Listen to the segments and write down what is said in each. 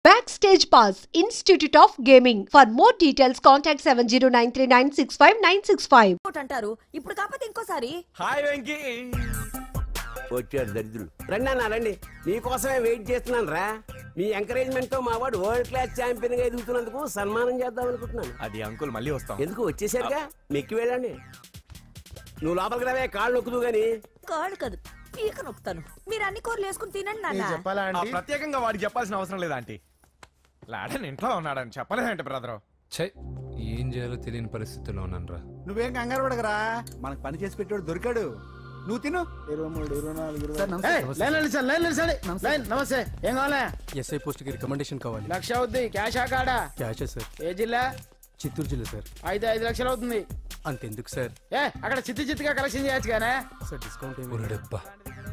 Backstage Pass, Institute of Gaming. For more details, contact 7093965965. అంటారు ఇప్పుడు కాకపోతే ఇంకోసారి. హాయ్ వెంకీ. వచ్చాడు దరిద్రులు. రండి అన్న రండి, మీకోసమే వెయిట్ చేస్తున్నాను రా. మీ ఎంకరేజ్మెంట్ తో మా వాడు వరల్డ్ క్లాస్ ఛాంపియన్ గా ఎదుగుతున్నందుకు సన్మానం చేద్దాం అనుకుంటున్నాను. అది అంకుల్ మళ్ళీ వస్తాం. ఎందుకు వచ్చేసరిగా మెక్కి వెళ్ళండి. నువ్వు లోపలికి రావే, కాళ్ళు నొక్కుదు గాని. కాళ్ళు కాదు పీక నొక్కుతాను. మీరు అన్ని కూరలు వేసుకుని తినండి నాన్న. ప్రత్యేకంగా వాడికి చెప్పాల్సిన అవసరం లేదా ఆంటీ? లాడన్ ఇంట్లో ఉన్నాడని చెప్పలేదంటే బ్రదరు. ఏం చేయాలో తెలియని పరిస్థితుల్లో ఉన్నానరా. నువ్వేం కంగారు పడగరా, మనకు పని చేసి పెట్టాడు దొరికాడు. నువ్వు తిను. 23, 24, నమస్తే. ఏం కావాలా? ఎస్ఐ పోస్ట్ కి రికమెండేషన్ కావాలి. 1,00,000 అవుద్ది. క్యాషా కాడా? క్యాషే సార్. ఏ జిల్లా? చిత్తూరు జిల్లా సార్. 5 లక్షలు అవుతుంది. అంతెందుకు సార్? అక్కడ చిత్తుగా కలెక్షన్ చేయొచ్చు కానీ సార్ డిస్కౌంట్ ఒరేడబ్బా,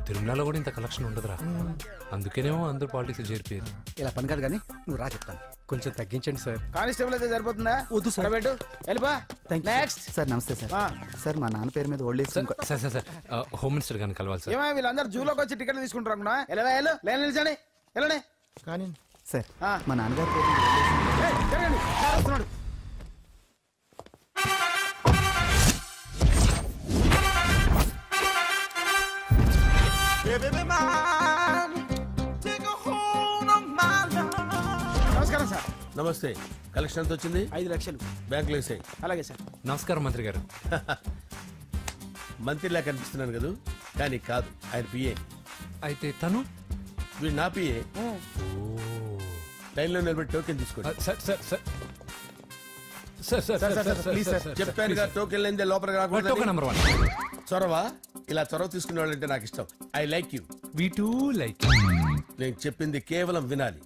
తిరుమలలో కూడా ఇంత కలెక్షన్ ఉండదురా. అందుకేనేమో అందరూ పాలిటిక్స్ చేరిపోయారు. ఇలా పని కాదు కానీ నువ్వు రా చెప్తాను. కొంచెం తగ్గించండి సార్. కానిస్టేబుల్ అయితే సరిపోతుందా? వద్దు సార్. పెట్టు వెళ్ళిపా. నెక్స్ట్ సార్ నమస్తే సార్. సార్ మా నాన్న పేరు మీద old age sir sir sir sir home minister గారిని కలవాలి సార్. ఏమో వీళ్ళందరూ జూలోకి వచ్చి టికెట్ తీసుకుంటారు అనుకున్నా. లైన్ నిలిచండి. వెళ్ళండి. కానీ సార్ మా నాన్నగారి పేరు మీద ఓల్డ్ ఏజ్ జరగండి. సార్ వస్తున్నాడు. నమస్కారం సార్. నమస్తే. కలెక్షన్ ఎంత వచ్చింది? 5 లక్షలు బ్యాంకులో వేసాయి. అలాగే సార్. నమస్కారం మంత్రి గారు. మంత్రిలా కనిపిస్తున్నాను కదా, కానీ కాదు, ఆయన పిఏ. అయితే తను వీడు నా పిఏ. లైన్లో నిలబెట్టి టోకెన్ తీసుకోండి. Sir sir sir sir sir sir please sir. చెప్పానుగా, టోకెన్ లేనిదే లోపలికి టోకెన్ రాకూడదు. నెంబర్ 1. చొరవ. ఇలా చొరవ తీసుకునే వాళ్ళంటే నాకు ఇష్టం. I like you. We two like. నేను చెప్పింది కేవలం వినాలి,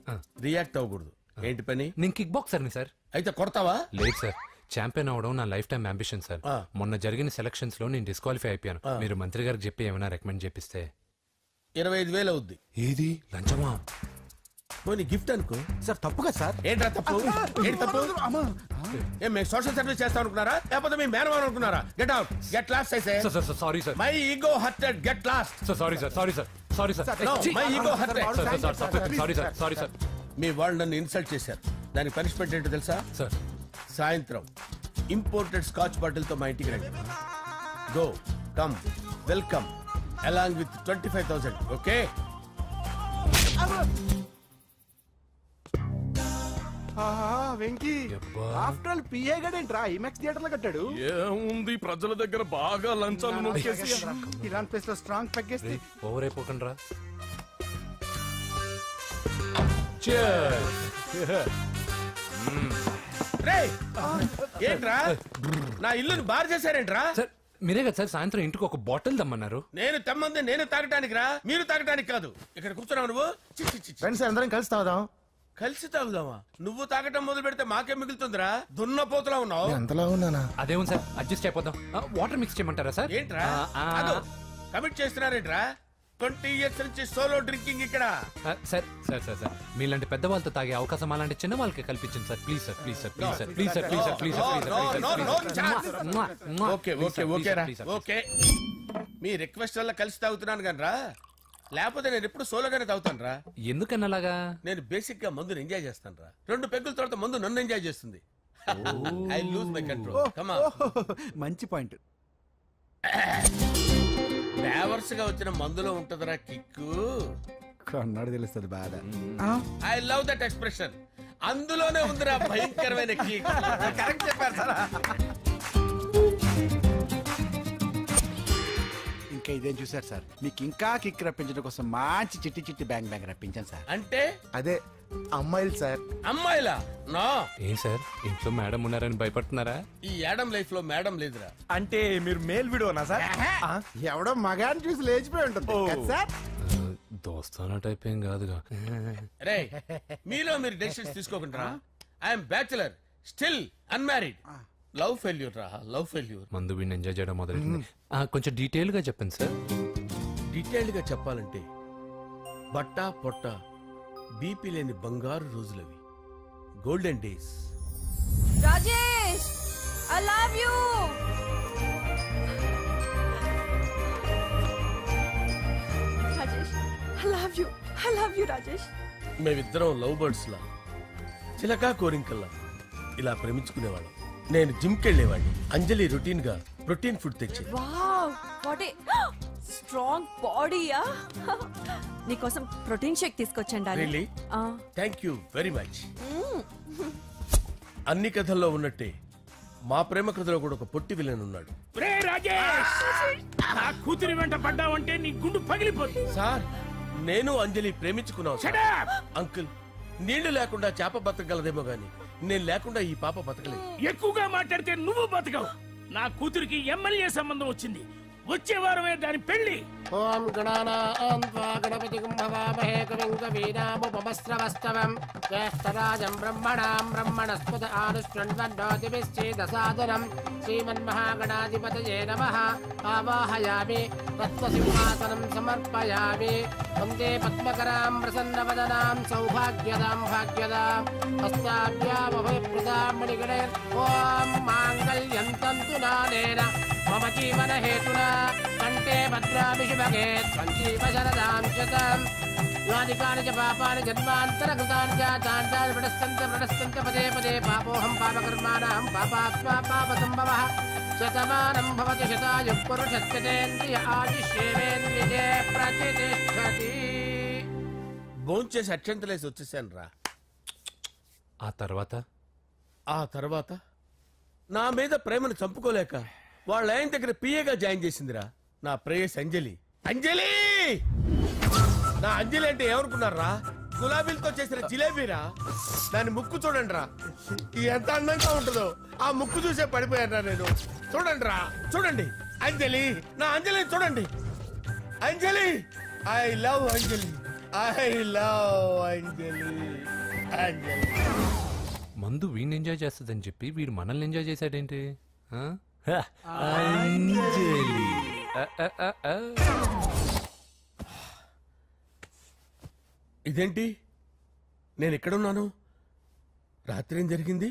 రియాక్ట్ అవ్వకూడదు. ఏంటి పని? నేను కిక్ బాక్సర్ని సార్. అయితే కొడతావా? లేదు సార్, ఛాంపియన్ అవడం నా లైఫ్ టైం అంబిషన్ సార్. ఆ. మొన్న జరిగిన సెలక్షన్స్ లో నేను డిస్క్వాలిఫై అయిపోయాను. మీరు మంత్రి గారికి చెప్పి ఏమైనా రికమెండ్ చేపిస్తే. 25,000 అవుద్ది. ఏది లంచమా? పోనీ గిఫ్ట్ అనుకో. సార్ తప్పుగా సార్. ఏంట్రా తప్పు? ఏంటి తప్పు? ఏం మేము సోషల్ సర్వీస్ చేస్తాం అనుకున్నారా, లేకపోతే మీ మేనమాన్ అనుకున్నారా? Get out, get lost. అయితే sorry sir. My ego hurted, get lost. Sorry sir. Sorry sir. Sorry sir. My ego hurted. Sorry sir. Sorry sir. మీ వాళ్ళు నన్ను ఇన్సల్ట్ చేశారు. దానికి పనిష్మెంట్ ఏంటో తెలుసా? సార్ సాయంత్రం ఇంపోర్టెడ్ స్కాచ్ బాటిల్ తో మా ఇంటికి రండి. Go come welcome along with 25,000. Okay? Venky after all PA గడేంట్రా ఇమెక్స్ థియేటర్ లో కట్టాడు. ఏముంది, ప్రజల దగ్గర బాగా లంచాలు నొక్కేసి ఇరాన్ ప్లేస్ లో స్ట్రాంగ్ తగ్గేస్తే ఓవర్ అయిపోకండి రా. రేయ్, ఏంట్రా నా ఇల్లుని బార్ చేశారేంట్రా? సార్ మీరే కదా సార్ సాయంత్రం ఇంటికి ఒక బాటిల్ దమ్మన్నారు. నేను తెమ్మంది నేను తాగటానికి రా, మీరు తాగటానికి కాదు. ఇక్కడ కూర్చున్నావు నువ్వు. ఫ్రెండ్స్ అందరం కలిసి తాగుదాం. కలిసి తాగుదామా? నువ్వు తాగటం మొదలు పెడితే మాకే మిగులుతుందిరా. దున్నపోతులా ఉన్నావు. ఎంతలా ఉన్నానా? అదేమో సార్, అడ్జస్ట్ అయిపోదాం. వాటర్ మిక్స్ చేయమంటారా సార్? ఏంట్రా కమిట్ చేస్తున్నారేంట్రా? 20 years నుంచి సోలో డ్రింకింగ్ ఇక్కడ. సార్ సార్ సార్ సార్ మీలాంటి పెద్ద వాళ్ళతో తాగే అవకాశం అలాంటి చిన్న వాళ్ళకి కల్పించండి sir. Please sir, please sir, please sir, please sir, please sir, please sir, okay okay okay రా, ఓకే. మీ రిక్వెస్ట్ వల్ల కలిసి తాగుతున్నాను కానీ రా, లేకపోతే నేను ఎప్పుడు సోలోగానే తాగుతాను రా. ఎందుకన్నా అలాగా? నేను బేసిక్ గా మందుని ఎంజాయ్ చేస్తాను రా. 2 పెగ్గుల తర్వాత మందు నన్ను ఎంజాయ్ చేస్తుంది. I lose my control. Come on. మంచి పాయింట్. ఫ్లేవర్స్ గా వచ్చిన మందులో ఉంటదరా కిక్కు. కన్నాడు తెలుస్తుంది బాధ. I love that expression. అందులోనే ఉందిరా భయంకరమైన కిక్. కరెక్ట్ చెప్పారు సార్. ఇంకా ఇదేం చూసారు సార్, మీకు ఇంకా కిక్ రప్పించడం కోసం మంచి చిట్టి చిట్టి బ్యాంగ్ రప్పించాను సార్. అంటే అదే అమ్మాయిలు సార్. అమ్మాయిలా? నా ఏం సార్ ఇంట్లో మేడం ఉన్నారని భయపడుతున్నారా? ఈ యాడమ్ లైఫ్ లో మేడం లేదురా. అంటే మీరు మేల్ వీడియోనా సార్? ఎవడో మగాన్ని చూసి లేచిపోయి ఉంటుంది కదా సార్. దోస్తానా టైప్ ఏం కాదుగా. రే, మీలో మీరు డెసిషన్స్ తీసుకోకుండా. I'm bachelor, still unmarried. Love failure రా, లవ్ ఫెయిల్యూర్. మందు వీడిని ఎంజాయ్ చేయడం మొదలైంది. కొంచెం డీటెయిల్ గా చెప్పండి సార్. డీటెయిల్డ్ గా చెప్పాలంటే బట్టా పొట్ట బీపీ లేని బంగారు రోజులవి, golden days. Rajesh I love you. Rajesh I love you. I love you, Rajesh. మేమిద్దరం లవ్ బర్డ్స్ లా చిలకా కోరింకల్లా ఇలా ప్రేమించుకునేవాళ్ళం. నేను జిమ్కి వెళ్ళేవాడిని, అంజలి రొటీన్ గా ప్రోటీన్ ఫుడ్ తెచ్చి. వావ్ వాట్ ఏ స్ట్రాంగ్ బాడీయా. నీకోసం ప్రోటీన్ షేక్ తీసుకొచ్చండి. Really? Thank you very much. అన్ని కథల్లో ఉన్నట్టే మా ప్రేమ కథలో కూడా ఒక పొట్టి విలన్ ఉన్నాడు. కూతురి వెంట పడ్డావంటే నీ గుండు పగిలిపోతుంది. సార్ నేను అంజలి ప్రేమించుకున్నావు అంకుల్. నీళ్లు లేకుండా చేప బతకగలదేమో గాని నేను లేకుండా ఈ పాప బతకలేదు. ఎక్కువగా మాట్లాడితే నువ్వు బతకవు. నా కూతురికి ఎమ్మెల్యే సంబంధం వచ్చింది, వచ్చే వారమే దాని పెళ్లి. ఓం గణానాం త్వా గణపతిం భవామహే కవిం కవీనాముపమస్రవస్తవం జ్యేష్ఠరాజం బ్రహ్మణాం బ్రహ్మణస్పద ఆనుష్ఠ్వన్నోతిభిశ్చేదసాదనం శ్రీమన్మహాగణాధిపతయే నమః. ఆవాహయామి తత్వసింహాసనం సమర్పయామి. వందే పద్మకరాం ప్రసన్నవదనాం సౌభాగ్యదాం భాగ్యదాం హస్తాభ్యామభయప్రదాం మణిగణైర్. ఓం మాంగళ్యం తంతు నానేన మమ జీవన హేతునా కంటే భద్రామి శుభగే సంజీవ శరదాం శతం. యాని కాని చ పాపాని జన్మాంతరకృతాని జాతాని ప్రణశ్యంత పదే పదే పాపోహం పాపకర్మాణం పాపాత్మా పాపసంభవః. శతమానం భవతి శతాయు పురుషస్యేంద్రియ ఆయుష్యేంద్రియే ప్రతిష్టతి. భోంచేసి అక్షంతలేసి వచ్చేసాను రా. ఆ తర్వాత నా మీద ప్రేమను చంపుకోలేక వాళ్ళ ఆయన దగ్గర పిఏగా జాయిన్ చేసిందిరా నా ప్రేయస్ అంజలి. అంజలి నా అంజలి అంటే ఏమనుకున్నారా? గులాబీలతో చేసిన జిలేబీరా. దాని ముక్కు చూడండి రా, ఎంత అందంగా ఉంటుందో. ఆ ముక్కు చూసే పడిపోయారా నేను. చూడండి రా, చూడండి అంజలి, నా అంజలి చూడండి. Anjali, I love Anjali, I love Anjali. Anjali మందు వీడిని ఎంజాయ్ చేస్తుందని చెప్పి వీడు మనల్ని ఎంజాయ్ చేశాడేంటి? ఇదేంటి నేను ఎక్కడున్నాను? రాత్రి ఏం జరిగింది?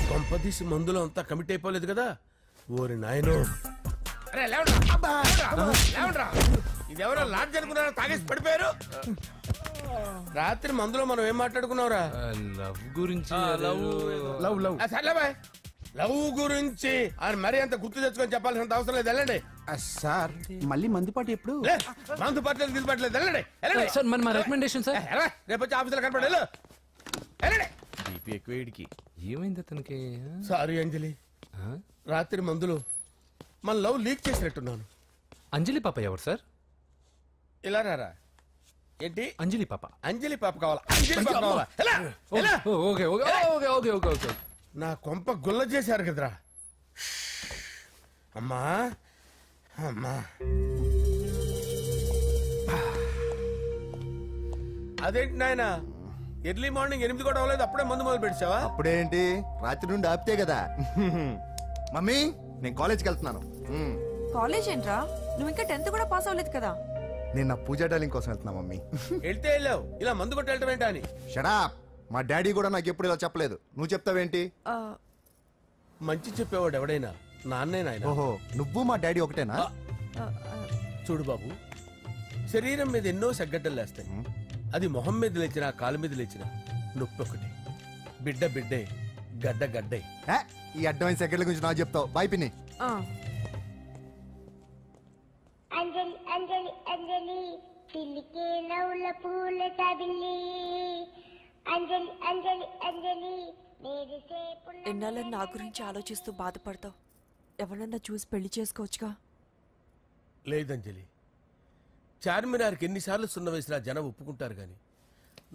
కొంపదీసి మందులో అంతా కమిట్ అయిపోలేదు కదా? ఓరి నాయనో, ఇదెవరో లాడ్జ్ అనుకున్నారా? తాగేసి పడిపోయారు. రాత్రి మందులో మనం ఏం మాట్లాడుకున్నావురా? లవ్ గురించి. లవ్ గురించి అని మరీ అంత గుర్తు తెచ్చుకొని చెప్పాల్సినంత అవసరం లేదు. వెళ్ళండి సార్. మళ్ళీ మందుపాటి ఎప్పుడు? మందు పట్టలేదు, గిల్లు పట్టలేదు. వెళ్ళండి సార్. మరి మా రికమెండేషన్ సార్. రేపు వచ్చి ఆఫీసులో కనపడి ఎక్కువేడికి ఏమైంది అతనికి? సారీ అంజలి, రాత్రి మందులో మన లవ్ లీక్ చేసినట్టున్నాను. అంజలి పాప ఎవరు సార్? ఇలా రారా. ఏంటి అంజలి పాప? అంజలి పాప కావాలా? అంజలి పాప కావాలా? Okay okay okay okay okay. నా కొంప గుల్ల చేశారు కదరా. అమ్మా అమ్మా, అదేంటి నాయన ఎర్లీ మార్నింగ్ 8 కూడా అవ్వలేదు, అప్పుడే మందు మొదలు పెడిచావా? అప్పుడేంటి, రాత్రి నుండి ఆపితే కదా. మమ్మీ నేను కాలేజ్కి వెళ్తున్నాను. కాలేజ్ ఏంట్రా, నువ్వు ఇంకా 10th కూడా పాస్ అవ్వలేదు కదా. నేను నా పూజా డాలింగ్ కోసం వెళ్తున్నా మమ్మీ. వెళ్తే వెళ్ళావు, ఇలా మందు కొట్టి వెళ్ళటం ఏంటా అని. షడాప్. మా డాడీ కూడా నాకు ఎప్పుడు ఇలా చెప్పలేదు, నువ్వు చెప్తావేంటి? మంచి చెప్పేవాడు ఎవడైనా నాన్నే నాయన. ఓహో, నువ్వు మా డాడీ ఒకటేనా? చూడు బాబు, శరీరం మీద ఎన్నో సగ్గడ్డలు లేస్తాయి. అది మొహం మీద లేచినా కాలు మీద లేచినా నొప్పి ఒకటి. బిడ్డ బిడ్డే, గడ్డ గడ్డే. ఈ అడ్వాన్స్ సెకండ్ల గురించి నాకు చెప్తావు. బాయ్ పిన్ని. అంజలి అంజలి అంజలి పిల్లికే నవ్వుల పూల తబిల్లి. అంజలి అంజలి అంజలి ఎన్నాళ్ళ నా గురించి ఆలోచిస్తూ బాధపడతావు. ఎవరన్నా చూసి పెళ్లి చేసుకోవచ్చుగా. లేదంజలి, చార్మినార్కి ఎన్నిసార్లు సున్న వేసినా జనం ఒప్పుకుంటారు గాని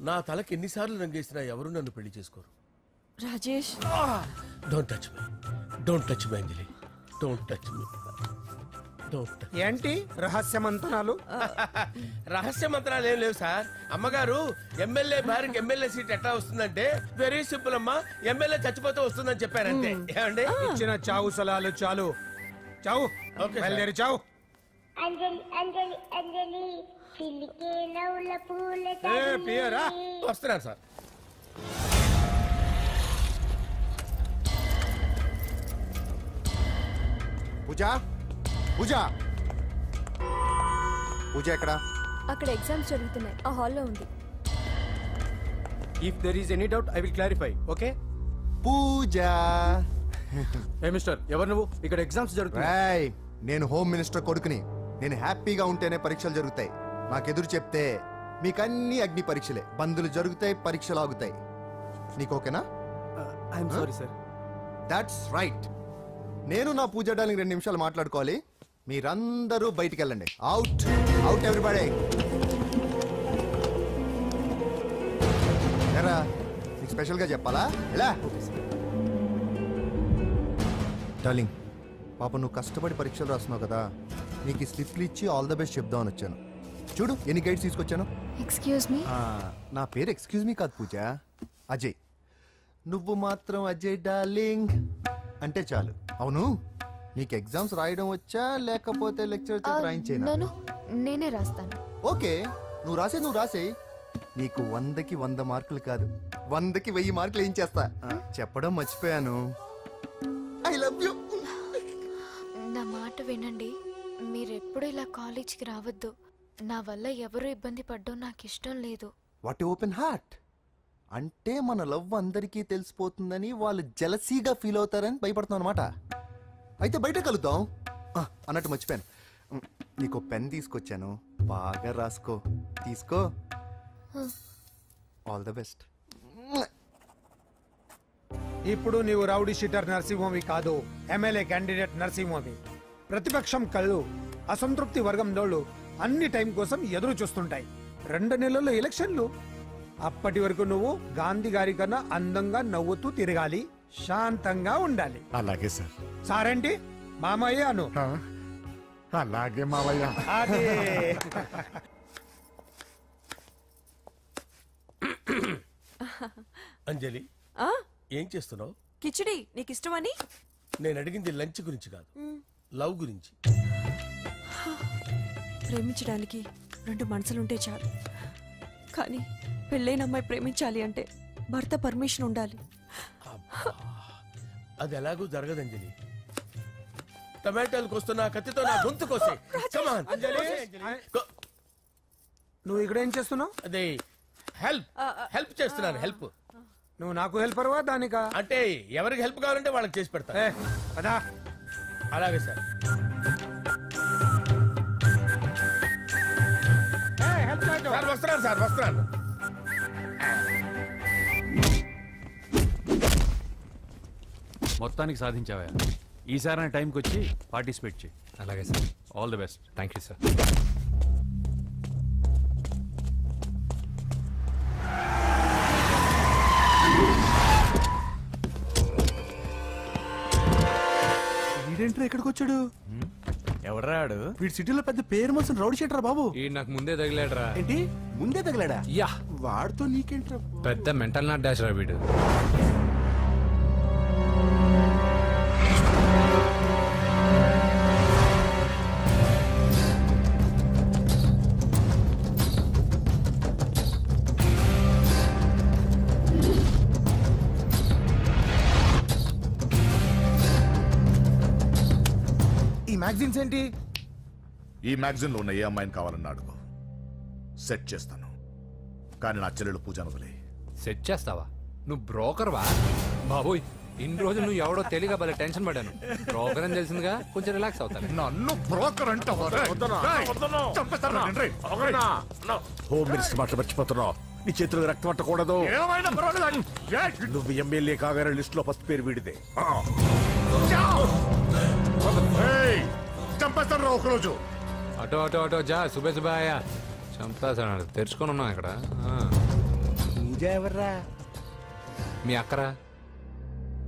నా తలకి ఎన్నిసార్లు రంగేసినా ఎవరు నన్ను పెళ్లి చేసుకోరు. Rajesh, don't touch me, don't touch me Anjali, don't touch me. ఏంటి రహస్య మంత్రాలు? రహస్య మంత్రాలు ఏం లేవు సార్. అమ్మగారు ఎమ్మెల్యే భార్యకి ఎమ్మెల్యే సీట్ ఎట్లా వస్తుందంటే వెరీ సింపుల్ అమ్మా, ఎమ్మెల్యే చచ్చిపోతే వస్తుందని చెప్పారంటే. ఏమండి, ఇచ్చిన చావు సలాలు చాలు. చావు, బయలుదేరి చావు. అంజలి అంజలి అంజలి పిల్లికే నవ్వుల పూల తబిల్లి. వస్తున్నాను సార్. పూజ పూజ పూజ ఎక్కడ? అక్కడ ఎగ్జామ్స్ జరుగుతున్నాయి, ఆ హాల్లో ఉంది. If there is any doubt I will clarify. Okay? Pooja. ఏ మిస్టర్, ఎవరు నువ్వు? ఇక్కడ ఎగ్జామ్స్ జరుగుతున్నాయి. నేను హోమ్ మినిస్టర్ కొడుకుని. నేను హ్యాపీగా ఉంటేనే పరీక్షలు జరుగుతాయి. నాకెదురు చెప్తే మీకన్నీ అగ్ని పరీక్షలే. బందులు జరుగుతాయి, పరీక్షలు ఆగుతాయి. నీకు ఓకేనా? I'm sorry sir. That's right. నేను నా పూజ డార్లింగ్ 2 నిమిషాలు మాట్లాడుకోవాలి. మీరందరూ బయటికి వెళ్ళండి. Out out everybody. ఎరా నీకు స్పెషల్గా చెప్పాలా? ఎలా డార్లింగ్, పాప నువ్వు కష్టపడి పరీక్షలు రాస్తున్నావు కదా, నీకు ఈ స్లిప్లు ఇచ్చి ఆల్ ద బెస్ట్ చెప్దామని వచ్చాను. చూడు ఎన్ని గైడ్స్ తీసుకొచ్చాను. Excuse me. నా పేరు ఎక్స్క్యూజ్ మీ కాదు పూజ, అజయ్. నువ్వు మాత్రం అజయ్ డార్లింగ్ అంటే చాలు. అవును, నీకు ఎగ్జామ్స్ రాయడం వచ్చా లేకపోతే లెక్చర్ రాయించేనా? నేనే రాస్తాను. ఓకే, నువ్వు రాసే. నీకు 100కి 100 మార్కులు కాదు, 100కి 1000 మార్కులు ఏం చేస్తా. చెప్పడం మర్చిపోయాను, ఐ లవ్ యూ. నా మాట వినండి, మీరెప్పుడు ఇలా కాలేజీకి రావద్దు. నా వల్ల ఎవరు ఇబ్బంది పడ్డం నాకు ఇష్టం లేదు. వాట్ ఓపెన్ హార్ట్ అంటే మన లవ్ అందరికీ తెలిసిపోతుందని వాళ్ళు జలసీగా ఫీల్ అవుతారని భయపడుతున్నాం అనమాట. అయితే బయట కలుద్దాం. అన్నట్టు మర్చిపోయాను, నీకు పెన్ తీసుకొచ్చాను, బాగా రాసుకో. తీసుకో. All the best. ఇప్పుడు నీవు రౌడీ షీటర్ నరసింహవి కాదు, ఎమ్మెల్యే క్యాండిడేట్ నరసింహవి. ప్రతిపక్షం కళ్ళు అసంతృప్తి వర్గంలోళ్ళు అన్ని టైం కోసం ఎదురు చూస్తుంటాయి. 2 నెలల్లో ఎలక్షన్లు. అప్పటి వరకు నువ్వు గాంధీ గారి కన్నా అందంగా నవ్వుతూ తిరగాలి, శాంతంగా ఉండాలి. అలాగే సార్. సారేంటి మామయ్య అను. అలాగే మావయ్య. అదే. అంజలి, ఏం చేస్తున్నావు? కిచిడి నీకు ఇష్టమని. నేను అడిగింది లంచ్ గురించి కాదు, లవ్ గురించి. ప్రేమించడానికి 2 మనసులుంటే చాలు, కానీ పెళ్ళైన అమ్మాయి ప్రేమించాలి అంటే భర్త పర్మిషన్ ఉండాలి. అది ఎలాగూ జరగదు అంజలి. టమాటాలకు వస్తున్న కత్తితో నా గొంతు కోసే. నువ్వు ఇక్కడ ఏం చేస్తున్నావు? అదే హెల్ప్ చేస్తున్నాను. హెల్ప్. నువ్వు నాకు హెల్పర్వా దానికా? అంటే ఎవరికి హెల్ప్ కావాలంటే వాళ్ళకి చేసి పెడతా. అదా అలాగే సార్. వస్తున్నాను. మొత్తానికి సాధించావా? ఈసారి టైంకి వచ్చి పార్టిసిపేట్ చేయి. అలాగే sir. All the best. Thank you sir. వీడేంట్రా ఎక్కడికి వచ్చాడు? ఎవడ్రాడు? వీడి సిటీలో పెద్ద పేరు మోసిన రౌడీ షీటర్ బాబు. ఈ నాకు ముందే తగిలాడరా. ఏంటి ముందే తగిలాడా? యా. వాడితో నీకేంట్రా? పెద్ద మెంటల్ నాట్ డాష్ రా వీడు. మ్యాగజైన్స్ ఏంటి? ఈ మ్యాగజైన్ లో ఉన్న ఏ అమ్మాయిని కావాలన్నా అడుగు, సెట్ చేస్తాను. కానీ నా చెల్లెలు పూజను వదిలే. సెట్ చేస్తావా? నువ్వు బ్రోకర్ వా? బాబోయ్, ఇన్ని రోజులు నువ్వు ఎవడో తెలియక భలే టెన్షన్ పడ్డాను. బ్రోకర్ అని తెలిసిందిగా కొంచెం రిలాక్స్ అవుతాను. నన్ను బ్రోకర్ అంటావా? హోమ్ మినిస్టర్ మాట మర్చిపోతున్నావు. నీ చేతులకు రక్తం పట్టకూడదు. నువ్వు ఎమ్మెల్యే కాగానే లిస్ట్ లో ఫస్ట్ పేరు వీడిదే. చంపేస్తాను ఒకరోజు. అటో అటో అటో జా. సుబే సుబాయా చంపేస్తాడు. తెరుచుకొని ఉన్నాం ఇక్కడ. పూజ ఎవర్రా? మీ అక్కరా?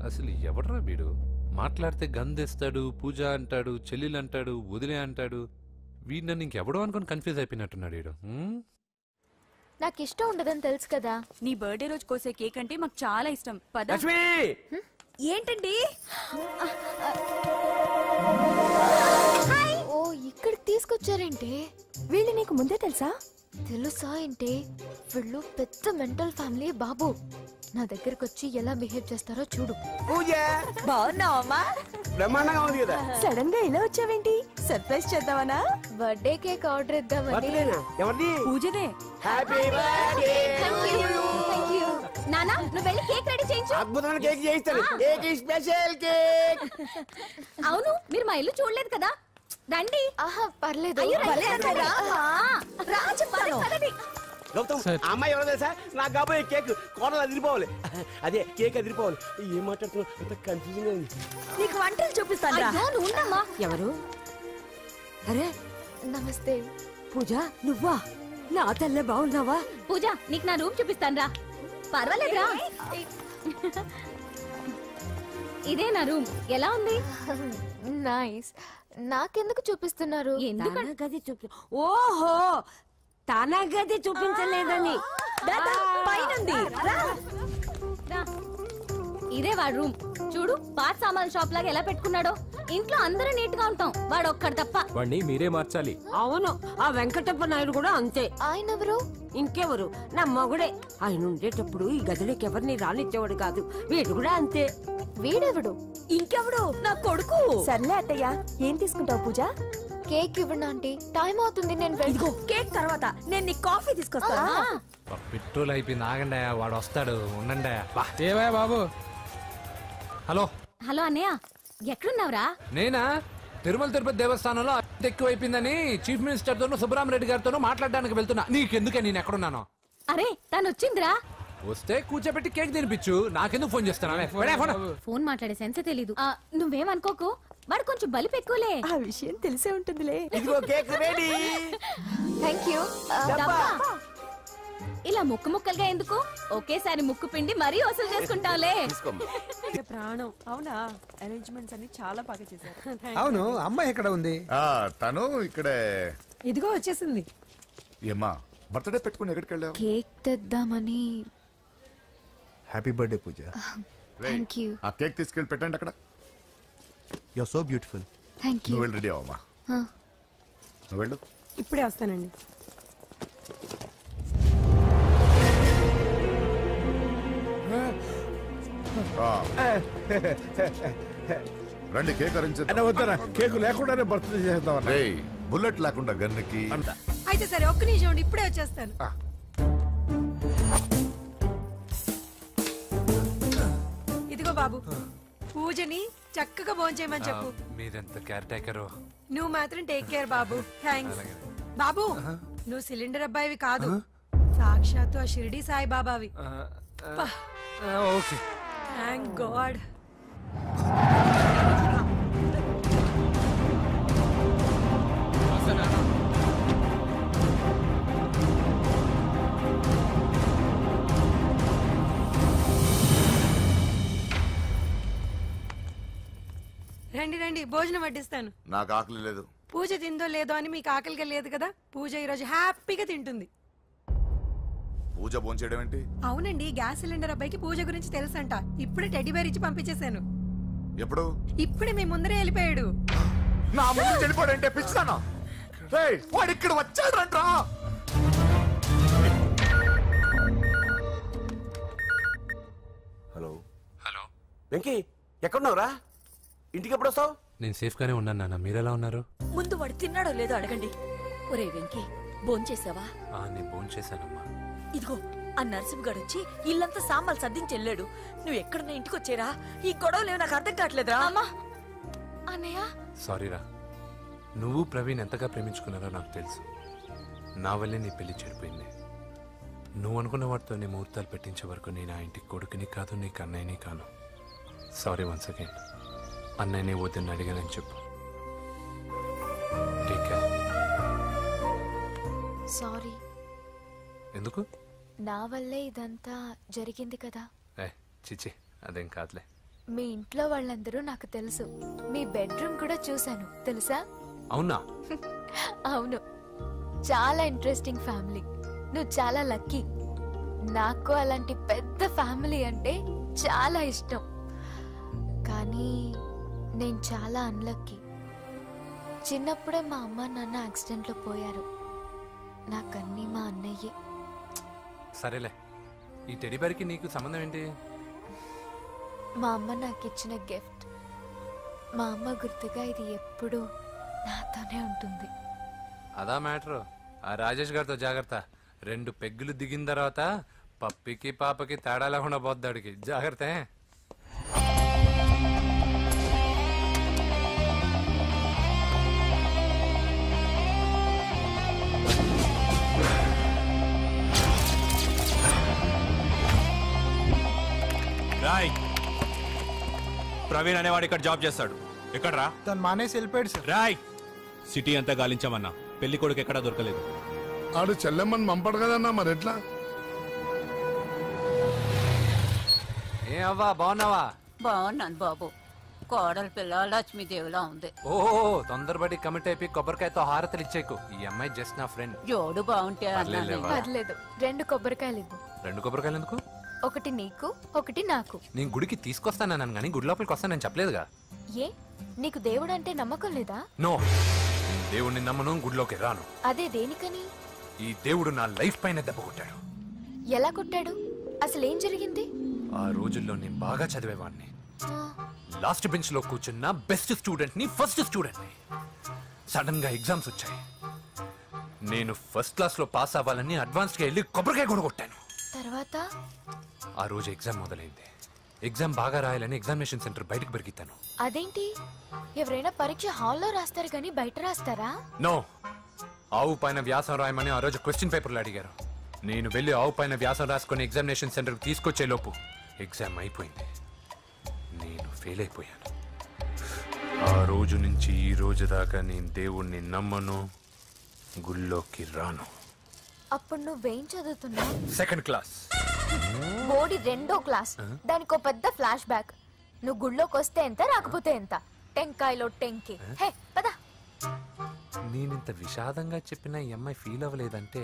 అసలు ఎవడరా వీడు? మాట్లాడితే గంధేస్తాడు, పూజ అంటాడు, చెల్లెలు అంటాడు, వదిలే అంటాడు. వీడు నన్ను ఇంకెవడో అనుకుని కన్ఫ్యూజ్ అయిపోయినట్టున్నాడు వీడు. నాకు ఇష్టం ఉండదని తెలుసు కదా. నీ బర్త్డే రోజు కోసే కేక్ అంటే మాకు చాలా ఇష్టం. పద. ఏంటండి? ఓ, ఇక్కడికి తీసుకొచ్చారేంటి? వీళ్ళు నీకు ముందే తెలుసా? తెలుసా ఏంటి? వీళ్ళు పెద్ద మెంటల్ ఫ్యామిలీ బాబు. నా దగ్గరకు వచ్చి ఎలా బిహేవ్ చేస్తారో చూడు. పూజ బాగున్నావమ్మా? బ్రహ్మాండంగా ఉంది కదా. సడన్ గా ఇలా వచ్చావేంటి? సర్ప్రైజ్ చేద్దామనా? బర్త్డే కేక్ ఆర్డర్ ఇద్దామని. ఎవరిది? పూజనే. Happy birthday. నానా నువ్వు వెళ్ళి కేక్ రెడీ చేయించు. అద్భుతమైన కేక్ చేయిస్తాను. Cake special cake. అవును మీరు మా ఇల్లు చూడలేదు కదా, రండి. పర్లేదు. గౌతమ్ అమ్మాయి ఎవరో తెలుసా? నాకు కాబోయే కేక్ కోడలు అదిరిపోవాలి. అదే కేక్ అదిరిపోవాలి. ఏం మాట్లాడుతున్నావు? అంత కన్ఫ్యూజన్ ఉంది. నీకు వంటలు చూపిస్తాను. ఎవరు? అరే నమస్తే. పూజ నువ్వా? నా తల్లే బాగున్నావా? పూజ నీకు నా రూమ్ చూపిస్తాను రా. పర్వాలేదురా. ఇదే నా రూమ్. ఎలా ఉంది? నైస్. నాకెందుకు చూపిస్తున్నారు? గది చూపి. ఓహో తన గది చూపించలేదని. పైనుంది. ఇదే వాడు రూమ్. చూడు పాత సామాన్ షాప్ లాగా ఎలా పెట్టుకున్నాడో. ఇంట్లో అందరూ నీట్ గా ఉంటాం, వాడు ఒక్కడు తప్ప. వాడిని మీరే మార్చాలి. అవును ఆ వెంకటప్ప నాయుడు కూడా అంతే. ఆయన ఎవరు? ఇంకెవరు? నా మగుడే. ఆయన ఉండేటప్పుడు ఈ గదిలోకి ఎవరిని రానిచ్చేవాడు కాదు. వీడు కూడా అంతే. వీడెవడు? ఇంకెవడు? నా కొడుకు. సర్లే అత్తయ్య, ఏం తీసుకుంటావు పూజ? కేక్ ఇవ్వండి ఆంటీ, టైం అవుతుంది. నేను వెళ్ళి కేక్ తర్వాత నేను నీ కాఫీ తీసుకొస్తాను. పెట్రోల్ అయిపోయింది, ఆగండి, వాడు వస్తాడు, ఉండండి. ఏవా బాబు? హలో హలో అన్నయ్య, ఎక్కడున్నావురా? నేనా తిరుమల తిరుపతి దేవస్థానంలో అత్యంత ఎక్కువ అయిపోయిందని చీఫ్ మినిస్టర్ తోనూ సుబ్బరామరెడ్డి గారితోనూ మాట్లాడడానికి వెళ్తున్నా. నీకెందుకే నేను ఎక్కడున్నాను? అరే తను వచ్చిందిరా. వస్తే కూర్చోబెట్టి కేక్ తినిపించు, నాకెందుకు ఫోన్ చేస్తానా? ఫోన్ మాట్లాడే సెన్సే తెలీదు. నువ్వేమనుకోకు, వాడు కొంచెం బలిపు ఎక్కువలే. ఆ విషయం తెలిసే ఉంటుందిలే. ఇదిగో కేక్ రెడీ. థాంక్యూ. ఇలా ముక్కు ముక్కలుగా ఎందుకు? ఒకేసారి ముక్కు పిండి మరీ వసూలు చేసుకుంటావులే. ప్రాణం. అవునా? అరేంజ్మెంట్స్ అన్ని చాలా బాగా చేశారు. అవును, అమ్మాయి ఎక్కడ ఉంది? తను ఇక్కడే. ఇదిగో వచ్చేసింది. ఏమ్మా బర్త్డే పెట్టుకుని ఎక్కడికి వెళ్ళావు? కేక్ తెద్దామని. Happy birthday Pooja. Thank you. ఆ కేక్ తీసుకెళ్ళి పెట్టండి అక్కడ. You are so beautiful. Thank you. నువ్వు వెళ్ళి రెడీ అవ్వమ్మా. నువ్వు వెళ్ళు. ఇప్పుడే వస్తానండి. రండి కేక్ అరేంజ్ వద్దరా, కేక్ లేకుండానే బర్త్డే చేద్దాం. బుల్లెట్ లేకుండా గన్నుకి. అయితే సరే, ఒక్క నిమిషం ఉండి ఇప్పుడే వచ్చేస్తాను. ఇదిగో బాబు, పూజని చక్కగా భోంచేయమని చెప్పు. మీరెంత కేర్ టేకరు. నువ్వు మాత్రం టేక్ కేర్ బాబు. థ్యాంక్స్ బాబు. నువ్వు సిలిండర్ అబ్బాయివి కాదు, సాక్షాత్తు ఆ షిరిడి సాయి బాబావి. ఓకే. Thank god. రండి రండి, భోజనం వడ్డిస్తాను. నాకు ఆకలి లేదు. పూజ తిందో లేదో అని మీకు ఆకలిగా లేదు కదా. పూజ ఈరోజు హ్యాపీగా తింటుంది. పూజ భోంచేయడం ఏంటి? అవునండి, గ్యాస్ సిలిండర్ అబ్బాయికి పూజ గురించి తెలుసంట. ఇప్పుడే టెడ్డీ బేర్ ఇచ్చి పంపించేశాను. ఎప్పుడు? ఇప్పుడే మీ ముందరే వెళ్ళిపోయాడు. నా ముందు వెళ్ళిపోయాడంటే పిచ్చానా? వాడు ఇక్కడ వచ్చాడంట్రా. హలో హలో వెంకీ, ఎక్కడున్నావురా? ఇంటికి ఎప్పుడు వస్తావు? నేను సేఫ్ గానే ఉన్నాను నాన్న, మీరెలా ఉన్నారు? ముందు వాడు తిన్నాడో లేదో అడగండి. ఒరే వెంకీ, భోంచేసావా? నేను భోంచేశానమ్మా. ఇదిగో ఆ నరసింహగాడు వచ్చి ఇల్లంతా సామాన్లు సర్దించి వెళ్ళాడు. నువ్వు ఎక్కడున్నా ఇంటికి వచ్చేరా. ఈ గొడవలేవు నాకు అర్థం కావట్లేదురా. అన్నయ్య సారీరా, నువ్వు ప్రవీణ్ ఎంతగా ప్రేమించుకున్నారో నాకు తెలుసు. నా వల్లే నీ పెళ్లి చెడిపోయింది. నువ్వు అనుకున్న వాటితో నీ ముహూర్తాలు పెట్టించే వరకు నేను ఆ ఇంటికి కొడుకుని కాదు, నీకు అన్నయ్యని కాను. Sorry once again. అన్నయ్యని వద్దని అడిగానని చెప్పు. Take care. సారీ. ఎందుకు? నా వల్లే ఇదంతా జరిగింది కదా. చిచి, అదేం కాదులే. మీ ఇంట్లో వాళ్ళందరూ నాకు తెలుసు. మీ బెడ్రూమ్ కూడా చూశాను, తెలుసా? అవునా? అవును, చాలా ఇంట్రెస్టింగ్ ఫ్యామిలీ. నువ్వు చాలా లక్కీ. నాకు అలాంటి పెద్ద ఫ్యామిలీ అంటే చాలా ఇష్టం. కానీ నేను చాలా అన్లక్కీ. చిన్నప్పుడే మా అమ్మ నాన్న యాక్సిడెంట్లో పోయారు. నాకన్నీ మా అన్నయ్యే. సరేలే, ఈ టెడీబేర్కి నీకు సంబంధం ఏంటి? మా అమ్మ నాకు ఇచ్చిన గిఫ్ట్. మా అమ్మ గుర్తుగా ఇది ఎప్పుడూ నాతోనే ఉంటుంది. అదా మ్యాటర్. ఆ రాజేష్ గారితో జాగ్రత్త. 2 పెగ్గులు దిగిన తర్వాత పప్పికి పాపకి తేడా లేకుండా పోద్దాడికి. జాగ్రత్త. రాయ్, ప్రవీణ్ అనేవాడు ఇక్కడ జాబ్ చేస్తాడు. ఎక్కడ్రా? తను మానేసి వెళ్ళిపోయాడు సార్. రాయ్, సిటీ అంతా గాలించామన్నా, పెళ్లి కొడుకు ఎక్కడా దొరకలేదు. ఆడు చెల్లెమ్మని పంపడు కదన్నా, మరి ఎట్లా? ఏ అవ్వా, బాగున్నావా? బాగున్నాను బాబు. కోడలి పిల్ల లక్ష్మీదేవిలా ఉంది. ఓ తొందరపడి కమిట్ అయిపోయి కొబ్బరికాయతో హారతలు ఇచ్చేకు. ఈ అమ్మాయి జస్ట్ నా ఫ్రెండ్. జోడు బాగుంటే పర్లేదు, 2 కొబ్బరికాయలు ఇవ్వు. 2 కొబ్బరికాయలు ఎందుకు? ఒకటి నీకు, ఒకటి నాకు. నేను గుడికి తీసుకొస్తానన్నాను కానీ గుడి లోపలికి వస్తానని చెప్పలేదుగా. ఏ, నీకు దేవుడు అంటే నమ్మకం లేదా? నో, దేవుడిని నమ్మను, గుడిలోకి రాను. అదే దేనికని? ఈ దేవుడు నా లైఫ్ పైన దెబ్బ కొట్టాడు. ఎలా కొట్టాడు? అసలేం జరిగింది? ఆ రోజుల్లో నేను బాగా చదివేవాడిని. లాస్ట్ బెంచ్ లో కూర్చున్న బెస్ట్ స్టూడెంట్ ని, ఫస్ట్ స్టూడెంట్ ని. సడన్ గా ఎగ్జామ్స్ వచ్చాయి. నేను ఫస్ట్ క్లాస్ లో పాస్ అవ్వాలని అడ్వాన్స్ గా వెళ్ళి కొబ్బరికాయ కూడా కొట్టాను. తర్వాత ఆ రోజు ఎగ్జామ్ మొదలైంది. ఎగ్జామ్ బాగా రాయాలని ఎగ్జామినేషన్ సెంటర్ బయటకు పెరిగితాను. అదేంటి, ఎవరైనా పరీక్ష హాల్లో రాస్తారు కానీ బయట రాస్తారా? నో, ఆవు పైన వ్యాసం రాయమని ఆ రోజు క్వశ్చన్ పేపర్లు అడిగారు. నేను వెళ్ళి ఆవు పైన వ్యాసం రాసుకొని ఎగ్జామినేషన్ సెంటర్కి తీసుకొచ్చే లోపు ఎగ్జామ్ అయిపోయింది. నేను ఫెయిల్ అయిపోయాను. ఆ రోజు నుంచి ఈ రోజు దాకా నేను దేవుణ్ణి నమ్మను, గుళ్ళోకి రాను. అప్పుడు నువ్వేం చదువుతున్నావు? 2nd class. బోడి 2వ క్లాస్. దానికో పెద్ద ఫ్లాష్ బ్యాక్. నువ్వు గుళ్ళోకి వస్తే ఎంత, రాకపోతే ఎంత. టెంకాయలో టెంకి. హే పద. నేనింత విషాదంగా చెప్పిన ఈ అమ్మాయి ఫీల్ అవ్వలేదంటే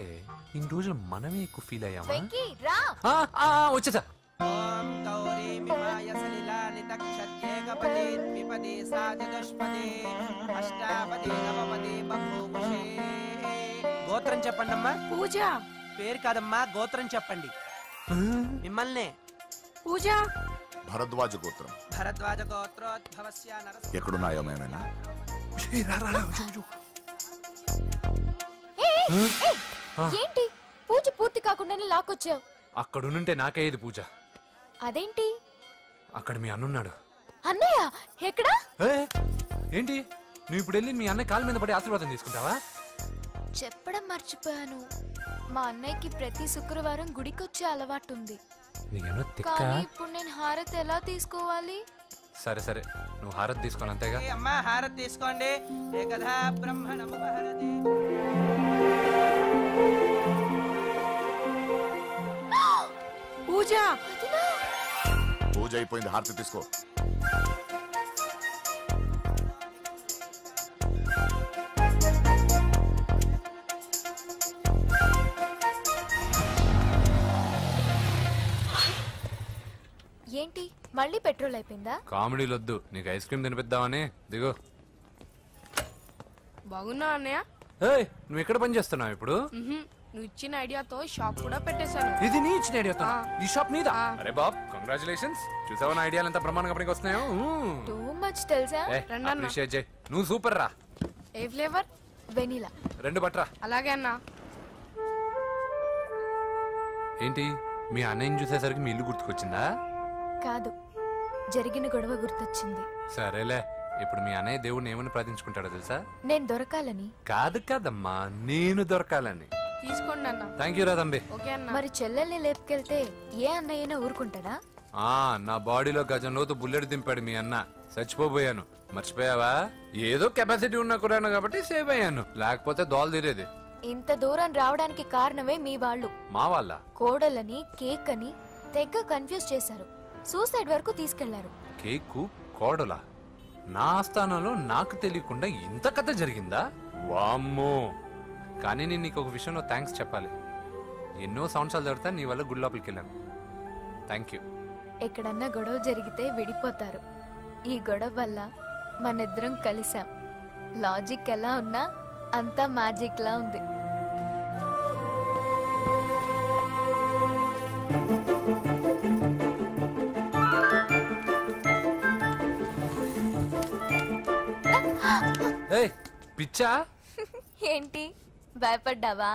ఇన్ని రోజులు మనమే ఎక్కువ ఫీల్ అయ్యామా? వెంకీ రా. వచ్చేసా. గోత్రం చెప్పండి అమ్మా. పూజ. పేరు కాదమ్మా, గోత్రం చెప్పండి. మిమ్మల్నే. పూజ. భరద్వాజ గోత్రం. భరద్వాజ గోత్రోద్భవస్య నరసింహ. ఎక్కడున్నాయో మేమైనా? ఏంటి పూజ పూర్తి కాకుండానే లాక్కొచ్చావు? అక్కడుంటే నాకేది పూజ. అదేంటి? అక్కడ మీ అన్నున్నాడు. అన్నయ్య ఎక్కడా? ఏంటి నువ్వు ఇప్పుడు వెళ్ళి మీ అన్నయ్య కాళ్ళ మీద పడి ఆశీర్వాదం తీసుకుంటావా? చెప్పడం మర్చిపోయాను, మా అన్నయ్యకి ప్రతి శుక్రవారం గుడికొచ్చే అలవాటు ఉంది. కానీ ఇప్పుడు నేను హారతి ఎలా తీసుకోవాలి? సరే సరే, నువ్వు హారతి తీసుకోవాలి అంతేగా. అమ్మా హారతి తీసుకోండి. ఏకదా బ్రహ్మణము హారతి. పూజ. పూజ అయిపోయింది, హారతి తీసుకో. ఏంటి మళ్ళీ పెట్రోల్ అయిపోయిందా? కామెడీలు వద్దు, నీకు ఐస్ క్రీమ్ తినిపిద్దామని. దిగు. బాగున్నా అన్నయ్య? నువ్వు ఎక్కడ పని చేస్తున్నావు ఇప్పుడు? నువ్వు ఇచ్చిన ఐడియాతో షాప్ కూడా పెట్టేశాను. ఇది నీ ఇచ్చిన ఐడియాతో? ఈ షాప్ మీద? అరే బాబ్, కంగ్రాచులేషన్స్. చూసావా నా ఐడియాలు ఎంత బ్రహ్మాండంగా పనికి వస్తున్నాయో? టూ మచ్ తెలుసా? అప్రిషియేట్ చేయి. నువ్వు సూపర్ రా. ఏ ఫ్లేవర్? వెనిలా. 2 బట్రా. అలాగే అన్నా. ఏంటి మీ అన్నయ్యని చూసేసరికి మీ ఇల్లు గుర్తుకొచ్చిందా? కాదు, జరిగిన గొడవ గుర్తొచ్చింది. సరేలే, ఇప్పుడు మీ అన్నయ్య దేవుడిని ఏమని ప్రార్థించుకుంటాడో తెలుసా? నేను దొరకాలని. కాదు కాదమ్మా, నేను దొరకాలని. తీసుకోండి అన్న. థ్యాంక్ యూ రా తంబి. మరి చెల్లెల్ని లేపుకెళ్తే ఏ అన్నయ్యనా ఊరుకుంటాడా? నా బాడీలో గజం లోతు బుల్లెట్ దింపాడు మీ అన్న. చచ్చిపోబోయాను. మర్చిపోయావా? ఏదో కెపాసిటీ ఉన్నా కూడా కాబట్టి సేవ్ అయ్యాను, లేకపోతే దోలు తీరేది. ఇంత దూరం రావడానికి కారణమే మీ వాళ్ళు. మా వాళ్ళ? కోడలని కేక్ అని తెగ కన్ఫ్యూజ్ చేశారు, సూసైడ్ వరకు తీసుకెళ్లారు. కేకు కోడలా? నా ఆస్థానంలో నాకు తెలియకుండా ఇంత కథ జరిగిందా? వామ్మో. కానీ నేను నీకు ఒక విషయంలో థ్యాంక్స్ చెప్పాలి. ఎన్నో సంవత్సరాలు తర్వాత నీ వల్ల గుడి లోపలికి వెళ్ళాను. Thank you. ఎక్కడన్నా గొడవ జరిగితే విడిపోతారు. ఈ గొడవ వల్ల మనిద్దరం కలిసాం. లాజిక్ ఎలా ఉన్నా అంతా మ్యాజిక్ లా ఉంది. పిచ్చా? ఏంటి భయపడ్డావా?